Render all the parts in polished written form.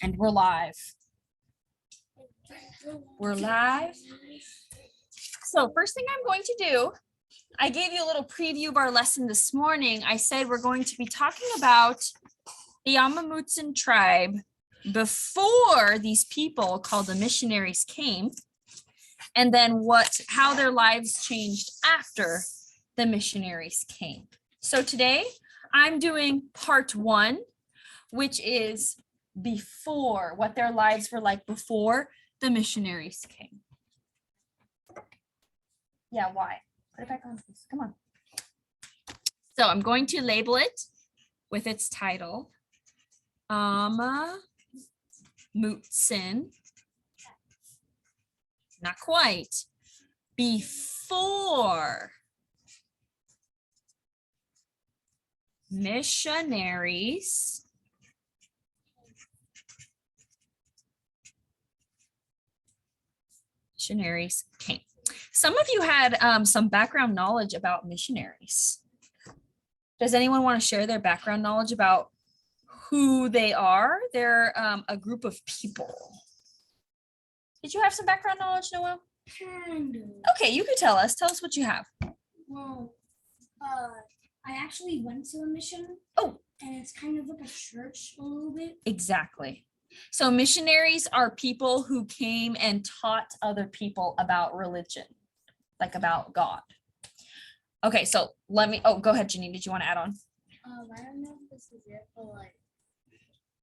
And we're live. We're live. So first thing I'm going to do, I gave you a little preview of our lesson this morning. I said we're going to be talking about the Amah Mutsun tribe before these people called the missionaries came, and then how their lives changed after the missionaries came. So today I'm doing part 1, which is before, what their lives were like before the missionaries came. Yeah, why? Put it back on, please. Come on. So I'm going to label it with its title, Amah Mutsun. Not quite. Before missionaries came. Some of you had some background knowledge about missionaries. Does anyone want to share their background knowledge about who they are? They're a group of people. Did you have some background knowledge, Noel? Kind of. Okay, you could tell us. Tell us what you have. Well, I actually went to a mission. Oh. And it's kind of like a church a little bit. Exactly. So missionaries are people who came and taught other people about religion, like about God. Okay, so go ahead, Janine. Did you want to add on? I don't know if this is it, but like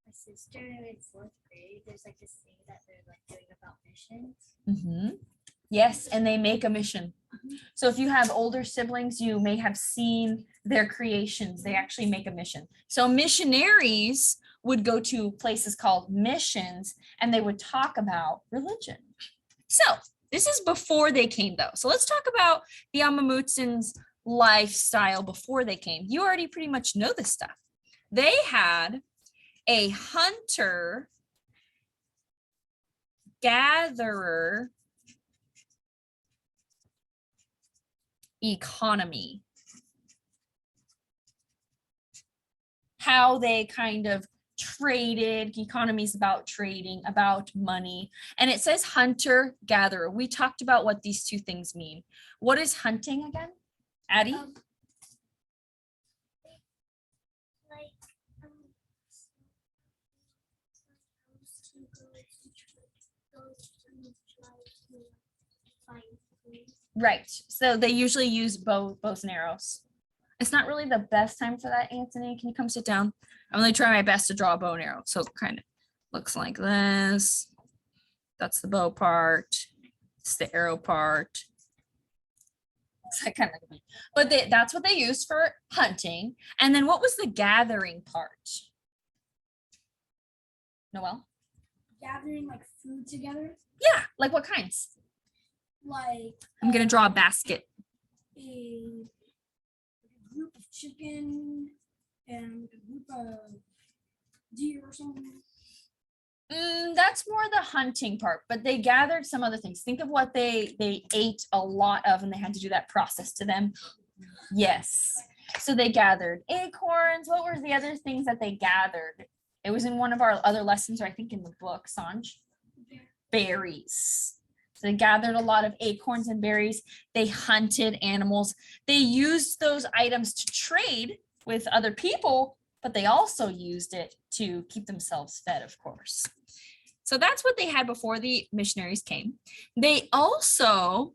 my sister in 4th grade, there's like this thing that they're like doing about missions. Mm-hmm. Yes, and they make a mission. So if you have older siblings, you may have seen their creations. They actually make a mission. So missionaries would go to places called missions, and they would talk about religion. So this is before they came, though. So let's talk about the Amah Mutsun's lifestyle before they came. You already pretty much know this stuff. They had a hunter-gatherer economy. How they kind of traded. Economy is about trading, about money. And it says hunter gatherer. We talked about what these two things mean. What is hunting again? Addie? Right. So they usually use bows and arrows. It's not really the best time for that, Anthony. Can you come sit down? I'm going to try my best to draw a bow and arrow. So it kind of looks like this. That's the bow part. It's the arrow part. But that's what they use for hunting. And then what was the gathering part? Noel? Gathering like food together. Yeah, like what kinds? Like I'm going to draw a basket. A group of chicken and a group of deer or something. That's more the hunting part, but they gathered some other things. Think of what they ate a lot of, and they had to do that process to them. Yes. So they gathered acorns. What were the other things that they gathered? It was in one of our other lessons, or I think in the book, Sanj. Berries. So they gathered a lot of acorns and berries. They hunted animals. They used those items to trade with other people, but they also used it to keep themselves fed, of course. So that's what they had before the missionaries came. They also,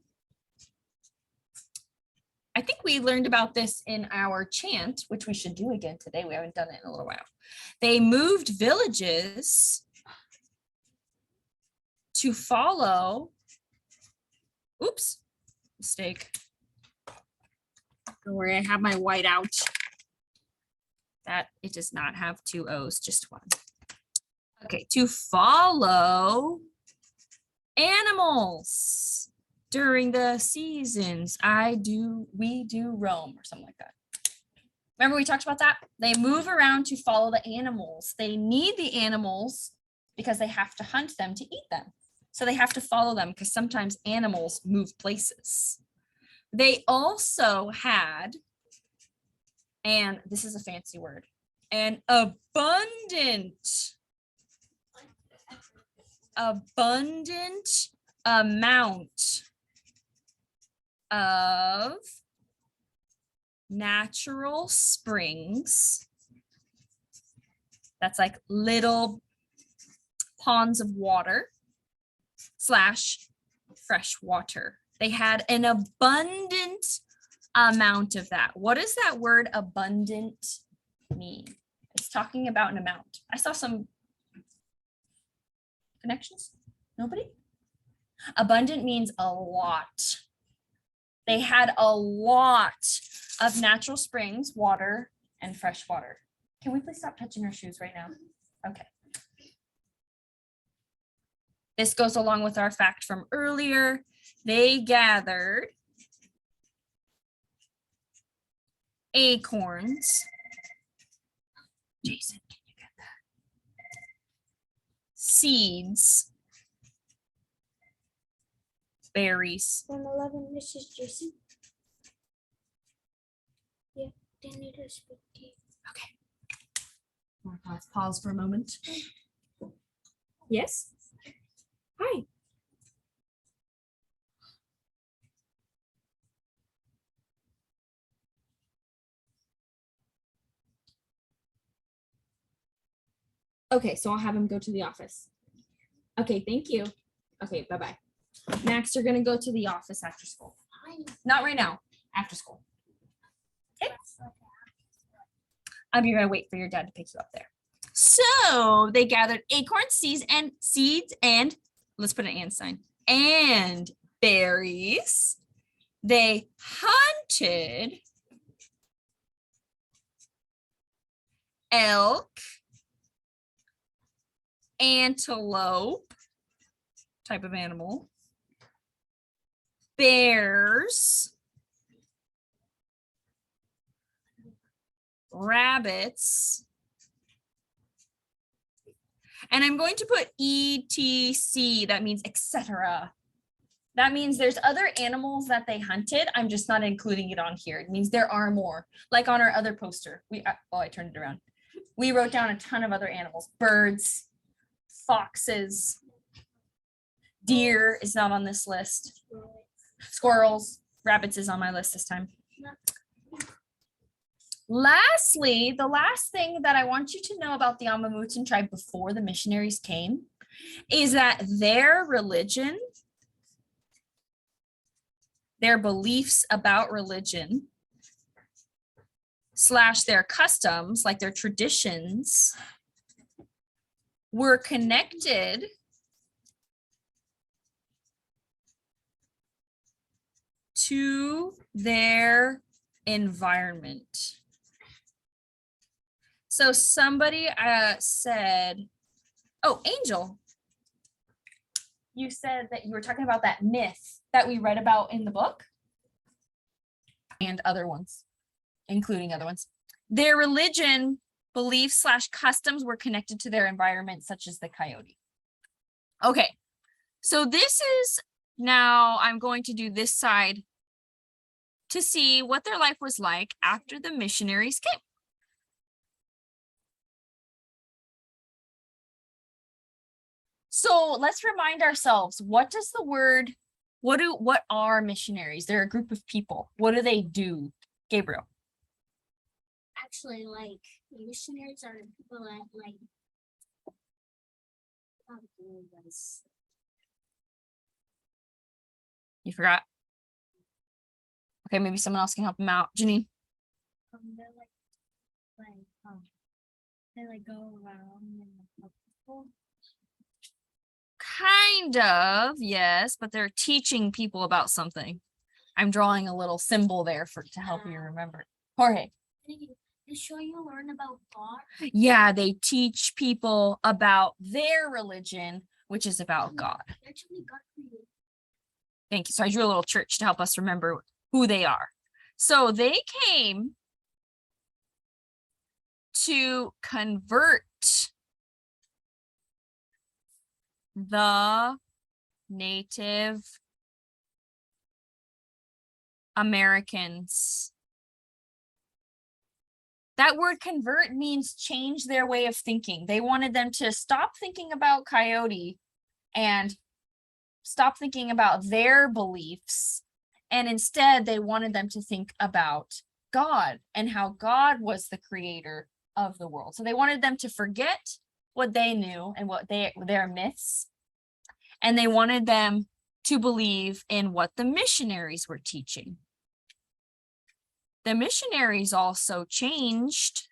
I think we learned about this in our chant, which we should do again today. We haven't done it in a little while. They moved villages to follow, oops, mistake. Don't worry, I have my white out. That it does not have 2 O's, just 1. Okay, to follow animals during the seasons. We do roam, or something like that. Remember we talked about that? They move around to follow the animals. They need the animals because they have to hunt them to eat them. So they have to follow them because sometimes animals move places. They also had, and this is a fancy word, an abundant abundant amount of natural springs. That's like little ponds of water / fresh water. They had an abundant amount of that. What does that word abundant mean? It's talking about an amount. I saw some connections. Nobody? Abundant means a lot. They had a lot of natural springs, water, and fresh water. Can we please stop touching our shoes right now? Okay. This goes along with our fact from earlier. They gathered acorns. Jason, can you get that? Seeds. Berries. 111, Mrs. Jason. Yeah, they need us 15. Okay. Pause for a moment. Yes. Hi. Okay, so I'll have him go to the office. Okay, thank you. Okay, bye-bye. Max, you're gonna go to the office after school. Not right now, after school. Okay. You're gonna wait for your dad to pick you up there. So they gathered acorn seeds and let's put an and sign and berries. They hunted elk, antelope, type of animal, bears, rabbits, and I'm going to put ETC, that means etc. That means there's other animals that they hunted. I'm just not including it on here. It means there are more. Like on our other poster, I turned it around. We wrote down a ton of other animals, birds, foxes, deer is not on this list. Squirrels, rabbits is on my list this time. Lastly, the last thing that I want you to know about the Amah Mutsun tribe before the missionaries came is that their religion, their beliefs about religion / their customs, like their traditions, were connected to their environment. So somebody said, oh, Angel, you said that you were talking about that myth that we read about in the book and other ones, including other ones. Their religion, beliefs / customs were connected to their environment, such as the coyote. Okay, so this is now I'm going to do this side to see what their life was like after the missionaries came. So let's remind ourselves, what does the word, what are missionaries? They're a group of people. What do they do? Gabriel. Actually, like, missionaries are people that, like, You forgot? Okay, maybe someone else can help him out. Janine. they're they like go around and help people. Kind of, yes, but they're teaching people about something. I'm drawing a little symbol there to help you remember. Jorge. They show you learn about God. Yeah, they teach people about their religion, which is about God. Actually, God created. Thank you. So I drew a little church to help us remember who they are. So they came to convert the Native Americans. That word convert means change their way of thinking. They wanted them to stop thinking about coyote and stop thinking about their beliefs. And instead, they wanted them to think about God and how God was the creator of the world. So they wanted them to forget what they knew and what their myths. And they wanted them to believe in what the missionaries were teaching. The missionaries also changed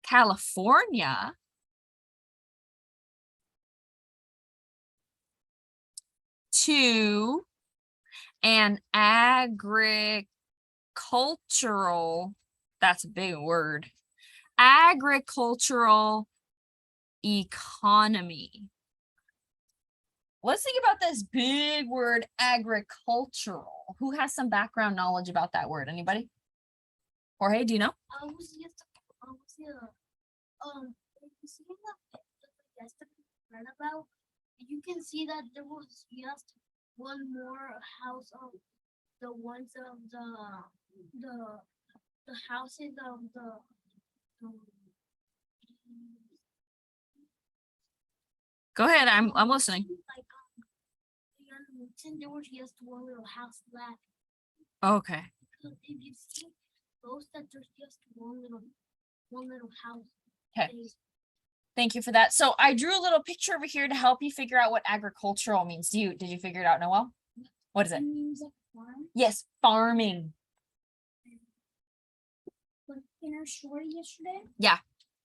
California to an agricultural, that's a big word, agricultural economy. Let's think about this big word, agricultural. Who has some background knowledge about that word? Anybody? Jorge, do you know? If you see the yesterday about, you can see that there was just one more house of the ones of the houses of the Go ahead, I'm listening. like Mutsun, there was just one little house left. Okay. So if you see those, that there's just one little house. Okay. Thank you for that. So I drew a little picture over here to help you figure out what agricultural means. Did you figure it out, Noel? What is it? It means like farm. Yes, farming. But in our story yesterday, Yeah.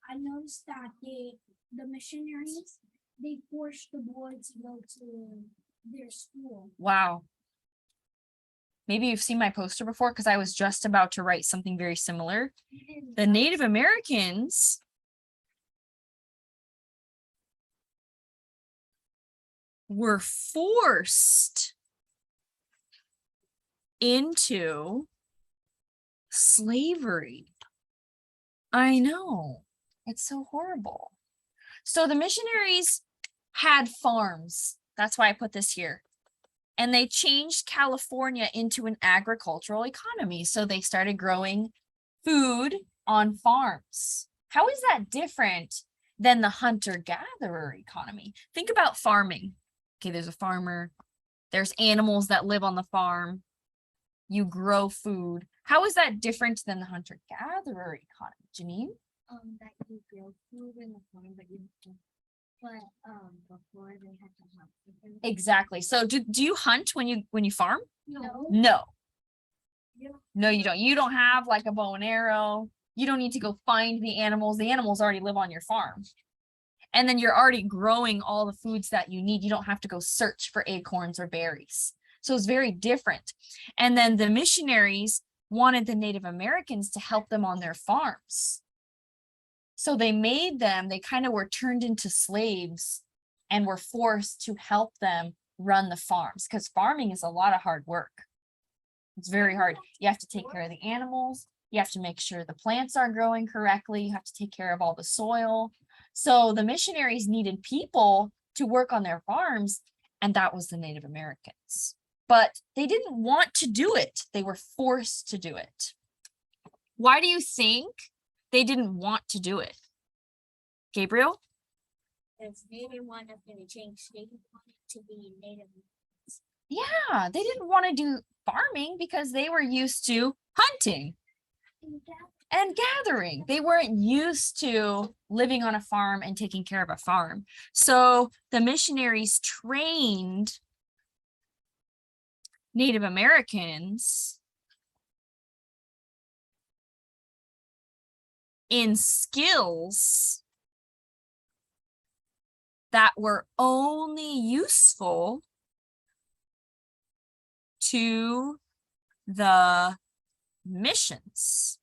I noticed that the missionaries, they forced the boys to go to their school. Wow. Maybe you've seen my poster before because I was just about to write something very similar. The Native Americans were forced into slavery. I know. It's so horrible. So the missionaries had farms. That's why I put this here. And they changed California into an agricultural economy. So they started growing food on farms. How is that different than the hunter-gatherer economy? Think about farming. Okay, there's a farmer. There's animals that live on the farm. You grow food. How is that different than the hunter-gatherer economy, Janine? That you grow food in the farm, but before they had to hunt. Exactly. So do you hunt when you farm? No. No. Yeah. No, you don't. You don't have like a bow and arrow. You don't need to go find the animals. The animals already live on your farm. And then you're already growing all the foods that you need. You don't have to go search for acorns or berries. So it's very different. And then the missionaries wanted the Native Americans to help them on their farms. So they kind of were turned into slaves and were forced to help them run the farms because farming is a lot of hard work. It's very hard. You have to take care of the animals. You have to make sure the plants are growing correctly. You have to take care of all the soil. So the missionaries needed people to work on their farms, and that was the Native Americans. But they didn't want to do it. They were forced to do it. Why do you think they didn't want to do it? Gabriel? If they didn't want us to change, they wanted to be Native. Yeah, they didn't want to do farming because they were used to hunting and gathering. They weren't used to living on a farm and taking care of a farm. So the missionaries trained Native Americans in skills that were only useful to the missions.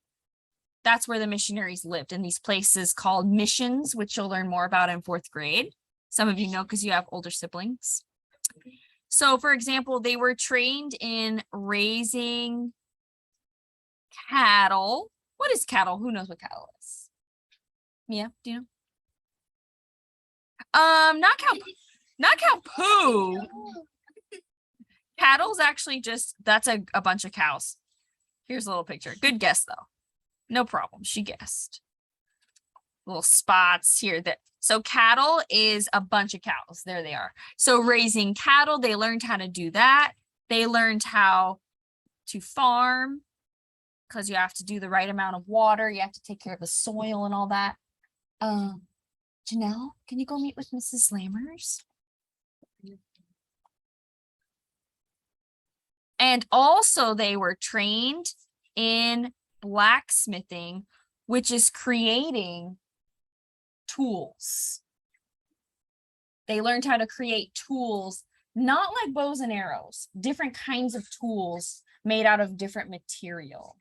That's where the missionaries lived, in these places called missions, which you'll learn more about in 4th grade. Some of you know because you have older siblings. So, for example, they were trained in raising cattle. What is cattle? Who knows what cattle is? Mia, do you know? Not cow poo. Cattle's actually that's a bunch of cows. Here's a little picture. Good guess though. No problem. She guessed. little spots here that so cattle is a bunch of cows. There they are. So raising cattle, they learned how to do that. They learned how to farm because you have to do the right amount of water. You have to take care of the soil and all that. Janelle, can you go meet with Mrs. Lammers? And also they were trained in blacksmithing, which is creating tools. They learned how to create tools, not like bows and arrows, different kinds of tools made out of different material.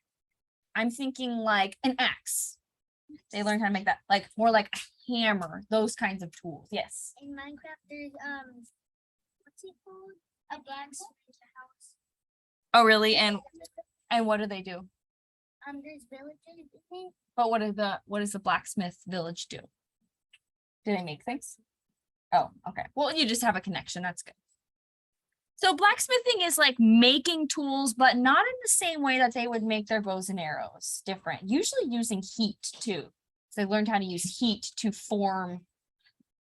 I'm thinking like an axe. They learned how to make that, like more like a hammer, those kinds of tools. Yes. In Minecraft, there's what's it called? A blacksmith house. Oh, really? And what do they do? There's villages in it. But what does the blacksmith village do? Do they make things? Oh, okay. Well, you just have a connection. That's good. So blacksmithing is like making tools, but not in the same way that they would make their bows and arrows. Different. Usually using heat too. So they learned how to use heat to form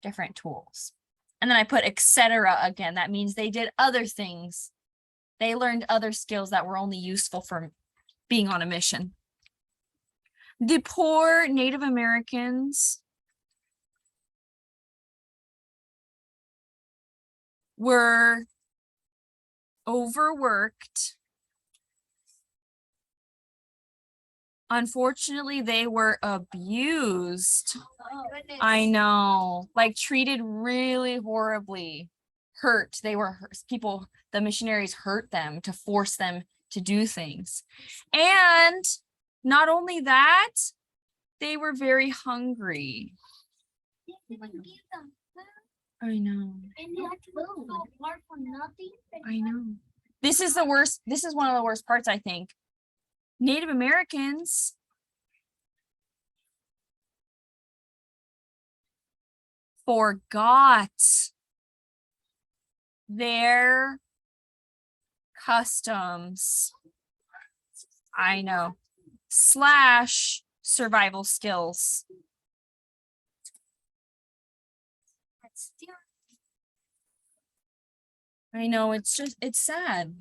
different tools. And then I put etc. again. That means they did other things. They learned other skills that were only useful for being on a mission. The poor Native Americans were overworked. Unfortunately, they were abused. I know, like treated really horribly, hurt. They were people, the missionaries hurt them to force them to do things. And not only that, they were very hungry. I know. And you have to go so hard for nothing. I know. This is the worst. This is one of the worst parts, I think. Native Americans forgot their customs. I know. / survival skills. I know, it's sad.